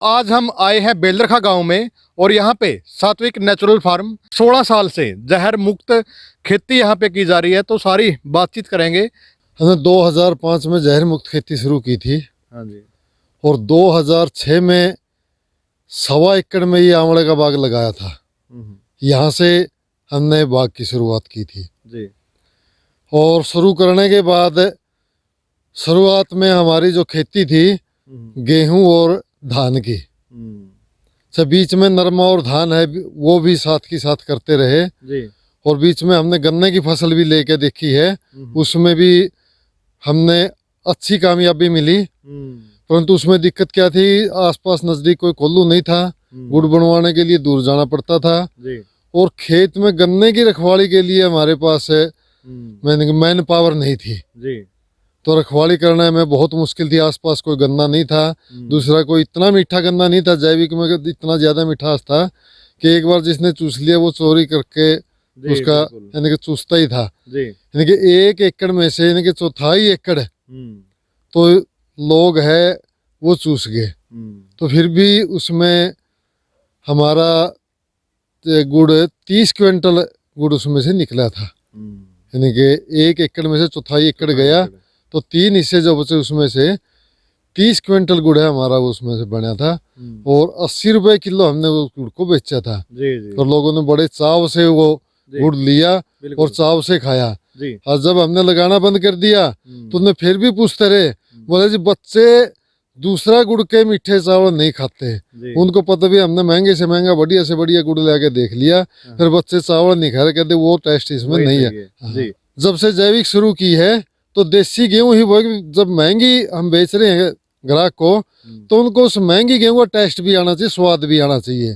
आज हम आए हैं बेलरखा गांव में और यहाँ पे सात्विक नेचुरल फार्म 16 साल से जहर मुक्त खेती यहाँ पे की जा रही है। तो सारी बातचीत करेंगे। हमने 2005 में जहर मुक्त खेती शुरू की थी हाँ जी। और 2006 में 1.25 एकड़ में ये आंवले का बाग लगाया था। यहाँ से हमने बाग की शुरुआत की थी जी। और शुरू करने के बाद शुरुआत में हमारी जो खेती थी गेहूं और धान की, अच्छा बीच में नरमा और धान है वो भी साथ की साथ करते रहे जी। और बीच में हमने गन्ने की फसल भी लेके देखी है, उसमें भी हमने अच्छी कामयाबी मिली। परंतु उसमें दिक्कत क्या थी, आसपास नज़दीक कोई कोल्हू नहीं था, गुड़ बनवाने के लिए दूर जाना पड़ता था जी। और खेत में गन्ने की रखवाली के लिए हमारे पास मैन पावर नहीं थी जी। तो रखवाली करने में बहुत मुश्किल थी। आसपास कोई गन्ना नहीं था, दूसरा कोई इतना मीठा गन्ना नहीं था, जैविक में इतना ज़्यादा मिठास था कि एक बार जिसने चूस लिया वो चोरी करके उसका यानी कि चूसता ही था। यानी कि 1 एकड़ में से यानी कि 1/4 एकड़ तो लोग है वो चूस गए। तो फिर भी उसमें हमारा गुड़ 30 क्विंटल गुड़ उसमें से निकला था। यानी कि 1 एकड़ में से 1/4 एकड़ गया तो 3 हिस्से जो बचे उसमें से 30 क्विंटल गुड़ है हमारा उसमें से बना था और 80 रुपए किलो हमने उस गुड़ को बेचा था। जी। और लोगों ने बड़े चाव से वो गुड़ लिया और चाव से खाया। और जब हमने लगाना बंद कर दिया तो उन्हें फिर भी पूछते रहे, बोले जी बच्चे दूसरा गुड़ के मीठे चावल नहीं खाते। उनको पता भी हमने महंगे से महंगा बढ़िया से बढ़िया गुड़ लेके देख लिया, फिर बच्चे चावल नहीं खा रहे, कहते वो टेस्ट इसमें नहीं है। जब से जैविक शुरू की है तो देसी गेहूं ही वो जब महंगी हम बेच रहे हैं ग्राहक को तो उनको उस महंगी गेहूं का टेस्ट भी आना चाहिए, स्वाद भी आना चाहिए।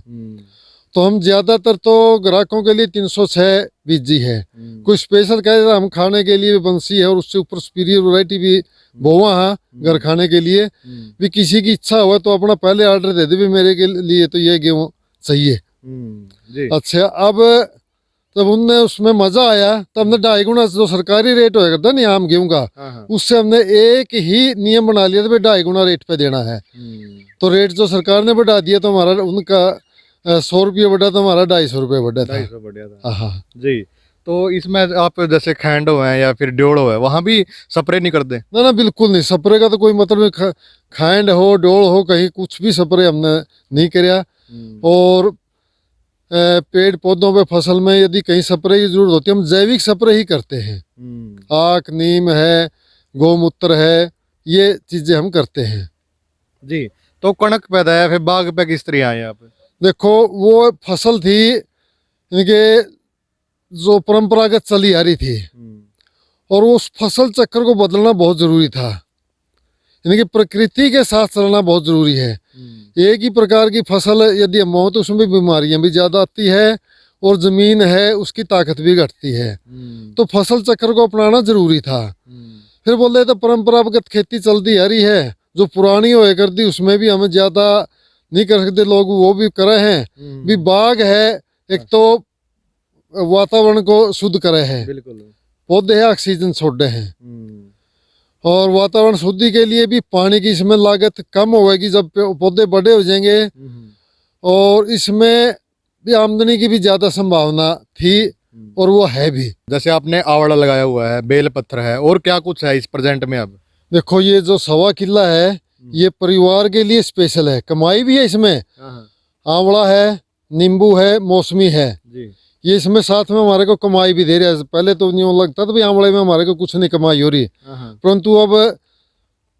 तो हम ज्यादातर तो ग्राहकों के लिए 306 बीजी है, कोई स्पेशल कहे हम खाने के लिए भी बंसी है और उससे ऊपर सुपीरियर वैरायटी भी बोवा है घर खाने के लिए भी। किसी की इच्छा हुआ तो अपना पहले ऑर्डर दे दे भी मेरे के लिए तो ये गेहूं चाहिए। अच्छा अब तब उनने उसमें मजा आया तब हमने 2.5 गुना जो सरकारी रेट होया करता नहीं आम गेहूं का, उससे हमने एक ही नियम बना लिया था 2.5 गुना रेट पे देना है। तो रेट जो सरकार ने बढ़ा दिया तो हमारा उनका 100 रुपये बढ़ा था, हमारा 250 रुपये बढ़ा था। 250 बढ़िया था। हाँ जी। तो इसमें आप जैसे खैंडो है या फिर ड्योड़ो है वहाँ भी स्प्रे नहीं करते? ना बिल्कुल नहीं, स्प्रे का तो कोई मतलब नहीं। खैंड हो ड्योड़ हो कहीं कुछ भी स्प्रे हमने नहीं कराया। और पेड़ पौधों पे फसल में यदि कहीं स्प्रे की जरूरत होती है हम जैविक स्प्रे ही करते हैं। आक नीम है, गौमूत्र है, ये चीजें हम करते हैं जी। तो कणक पैदा है फिर बाग पे किस तरह आए आप? देखो वो फसल थी इनके जो परंपरागत चली आ रही थी और उस फसल चक्र को बदलना बहुत जरूरी था। यानी कि प्रकृति के साथ चलना बहुत जरूरी है। एक ही प्रकार की फसल यदि हम हो तो उसमें भी बीमारियां भी ज्यादा आती है और जमीन है उसकी ताकत भी घटती है। तो फसल चक्र को अपनाना जरूरी था। फिर बोले तो परंपरागत खेती चलती आ रही है जो पुरानी होए कर दी उसमें भी हमें ज्यादा नहीं कर सकते, लोग वो भी करे हैं भी। बाग है एक तो वातावरण को शुद्ध करे है, पौधे है ऑक्सीजन छोड़े हैं और वातावरण शुद्धि के लिए भी पानी की इसमें लागत कम होगी जब पौधे बड़े हो जाएंगे और इसमें भी आमदनी की भी ज्यादा संभावना थी और वो है भी। जैसे आपने आवड़ा लगाया हुआ है, बेल पत्थर है और क्या कुछ है इस प्रेजेंट में? अब देखो ये जो 1.25 किला है ये परिवार के लिए स्पेशल है, कमाई भी है इसमें। आंवला है, नींबू है, मौसमी है, ये इसमें साथ में हमारे को कमाई भी दे रहा है। पहले तो यूँ लगता था भी आंवले में हमारे को कुछ नहीं कमाई हो रही, परंतु अब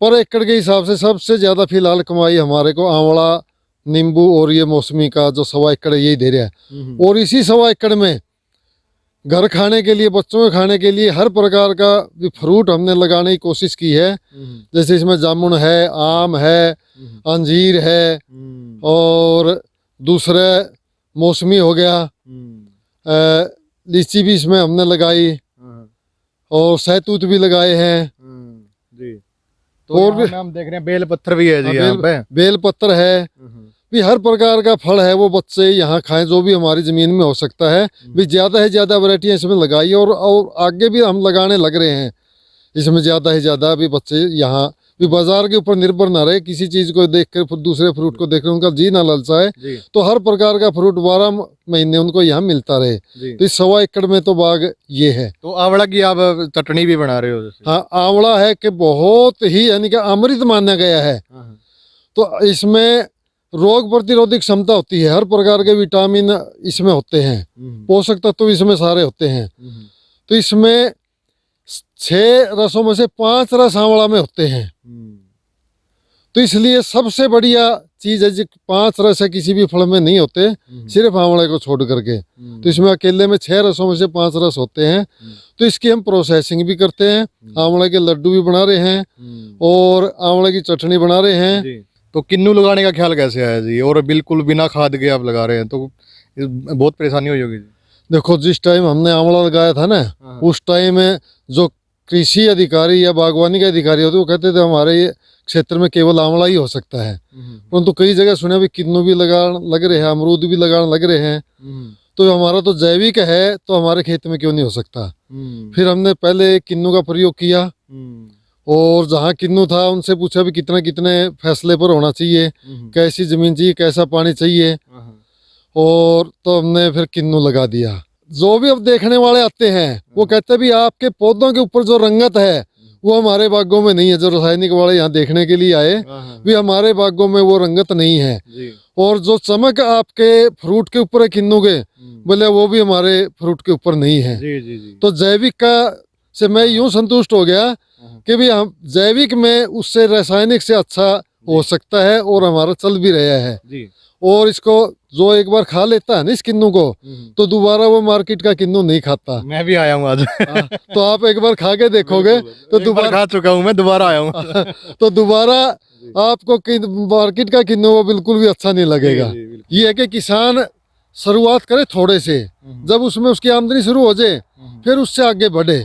पर एकड़ के हिसाब से सबसे ज्यादा फिलहाल कमाई हमारे को आंवला, नींबू और ये मौसमी का जो 1.25 एकड़ यही दे रहा है। और इसी 1.25 एकड़ में घर खाने के लिए, बच्चों के खाने के लिए हर प्रकार का भी फ्रूट हमने लगाने की कोशिश की है। जैसे इसमें जामुन है, आम है, अंजीर है और दूसरे मौसमी हो गया, लीची भी इसमें हमने लगाई और सहतूत भी लगाए हैं जी। तो और भी हम देख रहे हैं बेल पत्थर भी है जी। यहाँ पे बेल पत्थर है भी, हर प्रकार का फल है वो बच्चे यहाँ खाएं जो भी हमारी जमीन में हो सकता है भी। ज्यादा से ज्यादा वैरायटियां इसमें लगाई और आगे भी हम लगाने लग रहे हैं इसमें ज्यादा से ज्यादा भी बच्चे यहाँ भी बाजार के ऊपर निर्भर ना रहे, किसी चीज को देख कर दूसरे फ्रूट को देख कर उनका जी ना ललचाए। जी तो हर प्रकार का फ्रूट 12 महीने उनको यहाँ मिलता रहे। जी। तो इस 1.25 एकड़ में तो बाग ये है। तो आंवला की आप चटनी भी बना रहे हो जैसे? हाँ, आंवला है कि बहुत ही यानी कि अमृत माना गया है। हाँ, तो इसमें रोग प्रतिरोधक क्षमता होती है, हर प्रकार के विटामिन इसमें होते हैं, पोषक तत्व इसमें सारे होते हैं। तो इसमें 6 रसों में से 5 रस आंवला में होते हैं। तो इसलिए सबसे बढ़िया चीज है, जो 5 रस है किसी भी फल में नहीं होते, सिर्फ आंवले को छोड़ करके। तो इसमें अकेले में 6 रसों में से 5 रस होते हैं। तो इसकी हम प्रोसेसिंग भी करते हैं, आंवले के लड्डू भी बना रहे हैं और आंवले की चटनी बना रहे हैं। जी। तो किन्नू लगाने का ख्याल कैसे आया जी, और बिल्कुल बिना खाद के आप लगा रहे हैं, तो बहुत परेशानी हुई होगी जी? देखो, जिस टाइम हमने आंवला लगाया था ना, उस टाइम जो कृषि अधिकारी या बागवानी के अधिकारी होते वो कहते थे हमारे ये क्षेत्र में केवल आंवला ही हो सकता है। परंतु कई जगह सुने भी किन्नू भी लग रहे हैं, अमरूद भी लगाने लग रहे हैं। तो हमारा तो जैविक है, तो हमारे खेत में क्यों नहीं हो सकता। फिर हमने पहले किन्नू का प्रयोग किया और जहाँ किन्नू था उनसे पूछा भी कितने कितने फैसले पर होना चाहिए, कैसी जमीन चाहिए, कैसा पानी चाहिए, और तो हमने फिर किन्नू लगा दिया। जो भी अब देखने वाले आते हैं वो कहते भी आपके पौधों के ऊपर जो रंगत है वो हमारे बागों में नहीं है। जो रासायनिक वाले यहाँ देखने के लिए आए भी हमारे बागों में वो रंगत नहीं है। और जो चमक आपके फ्रूट के ऊपर है किन्नू के, बोले वो भी हमारे फ्रूट के ऊपर नहीं है। तो जैविक का से मैं यूं संतुष्ट हो गया कि भी हम जैविक में उससे रासायनिक से अच्छा हो सकता है और हमारा चल भी रहा है। और इसको जो एक बार खा लेता है ना इस किन्नू को, तो दोबारा वो मार्केट का किन्नू नहीं खाता। मैं भी आया हूँ आज। तो आप एक बार खा के देखोगे तो दोबारा खा चुका हूँ मैं, दोबारा आया हूँ। तो दोबारा आपको मार्केट का किन्नू वो बिल्कुल भी अच्छा नहीं लगेगा। ये है कि किसान शुरुआत करे थोड़े से, जब उसमें उसकी आमदनी शुरू हो जाए फिर उससे आगे बढ़े,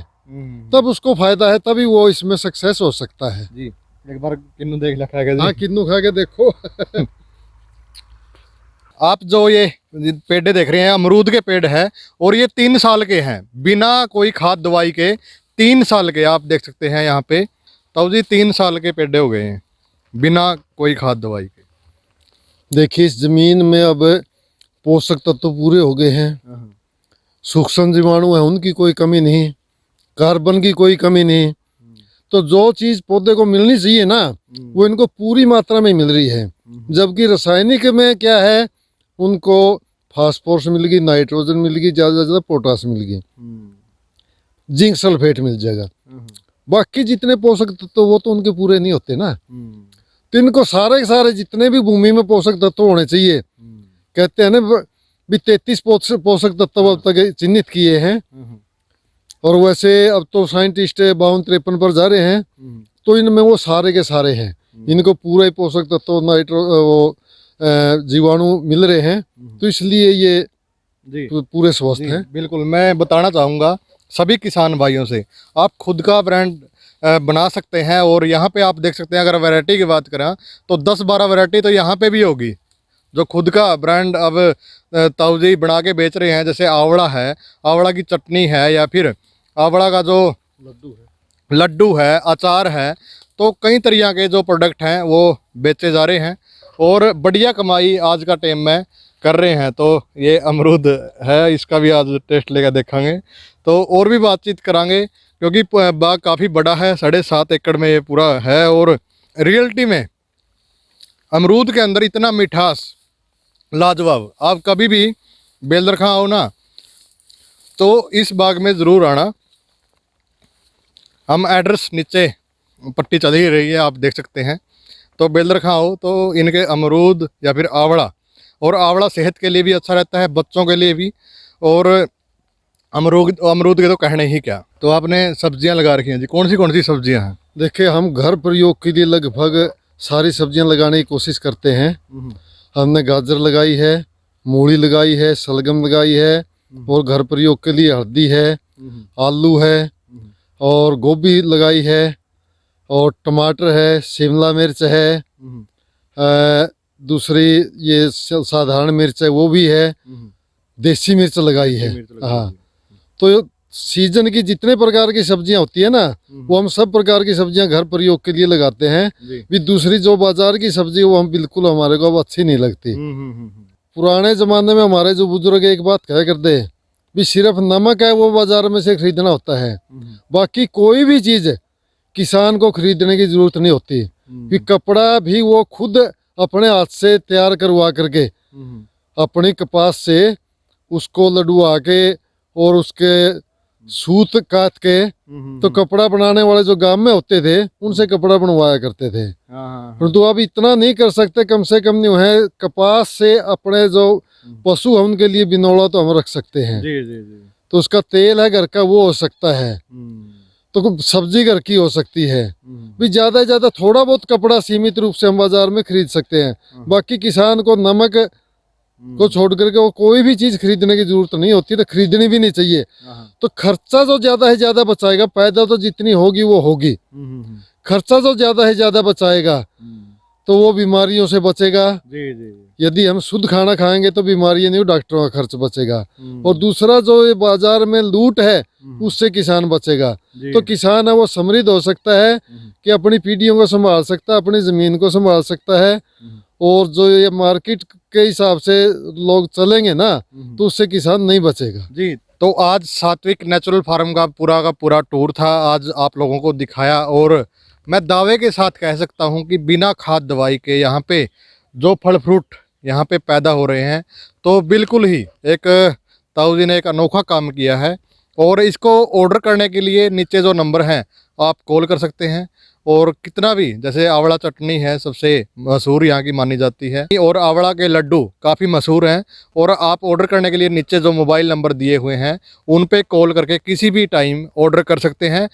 तब उसको फायदा है, तभी वो इसमें सक्सेस हो सकता है। जी, एक बार किन्नू देख ला खा के। हाँ, किन्नू खा के देखो। आप जो ये पेड़ देख रहे हैं अमरूद के पेड़ है, और ये 3 साल के हैं, बिना कोई खाद दवाई के 3 साल के। आप देख सकते हैं यहाँ पे, तब जी 3 साल के पेड़ हो गए हैं बिना कोई खाद दवाई के। देखिए, इस जमीन में अब पोषक तत्व पूरे हो गए हैं, सूक्ष्म जीवाणु है उनकी कोई कमी नहीं, कार्बन की कोई कमी नहीं। तो जो चीज पौधे को मिलनी चाहिए ना, वो इनको पूरी मात्रा में मिल रही है। जबकि रासायनिक में क्या है, उनको फास्फोरस मिल गई, नाइट्रोजन मिल गई, ज्यादा से ज्यादा पोटास मिल गई, जिंक सल्फेट मिल जाएगा। बाकी जितने पोषक तत्व वो तो उनके पूरे नहीं होते ना। तो इनको सारे के सारे जितने भी भूमि में पोषक तत्व होने चाहिए, कहते हैं ना भी 33 पोषक तत्व अब तक चिन्हित किए हैं। और वैसे अब तो साइंटिस्ट 52-53 पर जा रहे हैं, तो इनमें वो सारे के सारे हैं। इनको पूरा ही पोषक तत्व वो जीवाणु मिल रहे हैं, तो इसलिए ये पूरे स्वस्थ हैं। बिल्कुल, मैं बताना चाहूँगा सभी किसान भाइयों से, आप खुद का ब्रांड बना सकते हैं। और यहाँ पे आप देख सकते हैं, अगर वैरायटी की बात करें तो 10-12 वैरायटी तो यहाँ पे भी होगी। जो खुद का ब्रांड अब ताऊजी बना के बेच रहे हैं, जैसे आंवला है, आंवला की चटनी है, या फिर आंवला का जो लड्डू है, अचार है, तो कई तरह के जो प्रोडक्ट हैं वो बेचे जा रहे हैं और बढ़िया कमाई आज का टाइम में कर रहे हैं। तो ये अमरूद है, इसका भी आज टेस्ट लेकर देखेंगे, तो और भी बातचीत करांगे, क्योंकि बाग काफ़ी बड़ा है, 7.5 एकड़ में ये पूरा है। और रियलिटी में अमरूद के अंदर इतना मिठास लाजवाब। आप कभी भी बेलदरखा आओ ना, तो इस बाग में ज़रूर आना। हम एड्रेस नीचे पट्टी चल ही रही है, आप देख सकते हैं। तो बेलदरखा आओ तो इनके अमरूद या फिर आंवला, और आंवला सेहत के लिए भी अच्छा रहता है, बच्चों के लिए भी। और अमरूद के तो कहने ही क्या। तो आपने सब्जियां लगा रखी हैं जी, कौन सी सब्जियां हैं? देखिए, हम घर प्रयोग के लिए लगभग सारी सब्जियां लगाने की कोशिश करते हैं। हमने गाजर लगाई है, मूली लगाई है, सलगम लगाई है, और घर प्रयोग के लिए हल्दी है, आलू है, और गोभी लगाई है, और टमाटर है, शिमला मिर्च है, दूसरी ये साधारण मिर्च है वो भी है, देसी मिर्च लगाई है। हाँ, तो सीजन की जितने प्रकार की सब्जियां होती है ना, वो हम सब प्रकार की सब्जियां घर प्रयोग के लिए लगाते हैं। भी दूसरी जो बाजार की सब्जी वो हम बिल्कुल हमारे को अब अच्छी नहीं लगती। पुराने जमाने में हमारे जो बुजुर्ग एक बात कहा करते हैं, भी सिर्फ नमक है वो बाजार में से खरीदना होता है, बाकी कोई भी चीज किसान को खरीदने की जरूरत नहीं होती। कि कपड़ा भी वो खुद अपने हाथ से तैयार करवा करके अपनी कपास से उसको लडुआ के और उसके सूत काट के तो कपड़ा बनाने वाले जो गांव में होते थे उनसे कपड़ा बनवाया करते थे। परंतु अब इतना नहीं कर सकते, कम से कम नहीं है कपास से अपने जो पशु है उनके लिए बिनौला तो हम रख सकते हैं। तो उसका तेल है घर का वो हो सकता है, तो सब्जी घर की हो सकती है। भी ज्यादा से ज्यादा थोड़ा बहुत कपड़ा सीमित रूप से हम बाजार में खरीद सकते हैं, बाकी किसान को नमक को छोड़ करके वो कोई भी चीज खरीदने की जरूरत नहीं होती, तो खरीदनी भी नहीं चाहिए। तो खर्चा जो ज्यादा है ज्यादा बचाएगा, पैदा तो जितनी होगी वो होगी, खर्चा जो ज्यादा है ज्यादा बचाएगा तो वो बीमारियों से बचेगा। यदि हम शुद्ध खाना खाएंगे तो बीमारियां नहीं, डॉक्टरों का खर्च बचेगा। और दूसरा जो ये बाजार में लूट है उससे किसान बचेगा। तो किसान है वो समृद्ध हो सकता है कि अपनी पीढ़ियों को संभाल सकता है, अपनी जमीन को संभाल सकता है। और जो ये मार्केट के हिसाब से लोग चलेंगे ना तो उससे किसान नहीं बचेगा। जी, तो आज सात्विक नेचुरल फार्म का पूरा टूर था, आज आप लोगों को दिखाया। और मैं दावे के साथ कह सकता हूं कि बिना खाद दवाई के यहाँ पे जो फल फ्रूट यहाँ पे पैदा हो रहे हैं, तो बिल्कुल ही एक ताऊ जी ने एक अनोखा काम किया है। और इसको ऑर्डर करने के लिए नीचे जो नंबर हैं आप कॉल कर सकते हैं। और कितना भी, जैसे आंवला चटनी है सबसे मशहूर यहाँ की मानी जाती है, और आंवला के लड्डू काफ़ी मशहूर हैं। और आप ऑर्डर करने के लिए नीचे जो मोबाइल नंबर दिए हुए हैं उन पे कॉल करके किसी भी टाइम ऑर्डर कर सकते हैं।